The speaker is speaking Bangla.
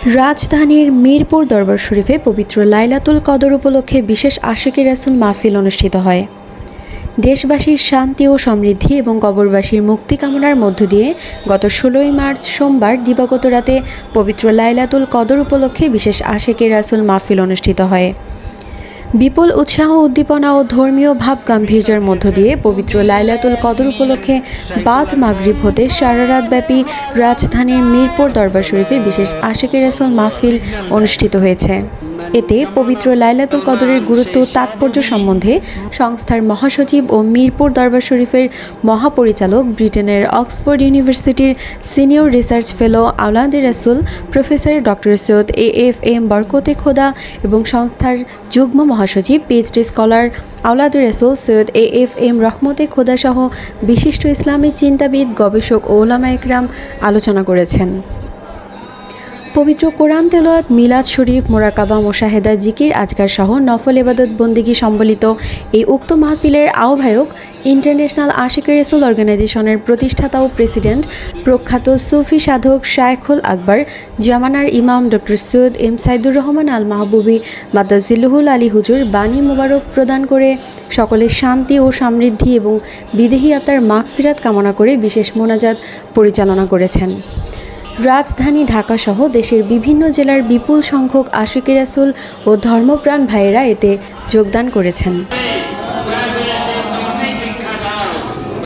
রাজধানীর মিরপুর দরবার শরীফে পবিত্র লাইলাতুল কদর উপলক্ষে বিশেষ আশিকি রাসূল মাহফিল অনুষ্ঠিত হয়। দেশবাসীর শান্তি ও সমৃদ্ধি এবং কবরবাসীর মুক্তি কামনার মধ্য দিয়ে গত ১৬ই মার্চ সোমবার দিবাগত রাতে পবিত্র লাইলাতুল কদর উপলক্ষে বিশেষ আশিকি রাসূল মাহফিল অনুষ্ঠিত হয়। বিপুল উৎসাহ, উদ্দীপনা ও ধর্মীয় ভাব গাম্ভীর্যের মধ্য দিয়ে পবিত্র লাইলাতুল কদর উপলক্ষে বাদ মাগরিব হতে সারা রাতব্যাপী রাজধানীর মিরপুর দরবার শরীফে বিশেষ আশিকি রাসূল মাহফিল অনুষ্ঠিত হয়েছে। এতে পবিত্র লাইলাতুল কদরের গুরুত্ব ও তাৎপর্য সম্বন্ধে সংস্থার মহাসচিব ও মিরপুর দরবার শরীফের মহাপরিচালক, ব্রিটেনের অক্সফোর্ড ইউনিভার্সিটির সিনিয়র রিসার্চ ফেলো আওলাদে রাসূল প্রফেসর ডক্টর সৈয়দ এএফএম বরকতে খোদা এবং সংস্থার যুগ্ম মহাসচিব, পিএইচডি স্কলার আওলাদে রাসূল সৈয়দ এএফএম রহমতে খোদা সহ বিশিষ্ট ইসলামী চিন্তাবিদ, গবেষক ও উলামায়ে কেরাম আলোচনা করেছেন। পবিত্র কোরআন তেলাওয়াত, মিলাদ শরীফ, মোরাকাবা, মুশাহেদা, জিকির, আজকার সহ নফল ইবাদত বন্দেগী সম্বলিত এই উক্ত মাহফিলের আহ্বায়ক ইন্টারন্যাশনাল আশিকি রাসূল অর্গানাইজেশনের প্রতিষ্ঠাতা ও প্রেসিডেন্ট প্রখ্যাত সুফি সাধক শায়খুল আকবর জামানার ইমাম ডক্টর সৈয়দ এম সাইদুর রহমান আল মাহবুবী মাদ্দাজিল্লুহুল আলী হুজুর বাণী মোবারক প্রদান করে সকলের শান্তি ও সমৃদ্ধি এবং বিদেহী আত্মার মাগফিরাত কামনা করে বিশেষ মোনাজাত পরিচালনা করেছেন। রাজধানী ঢাকাসহ দেশের বিভিন্ন জেলার বিপুল সংখ্যক আশিকি রাসূল ও ধর্মপ্রাণ ভাইয়েরা এতে যোগদান করেছেন।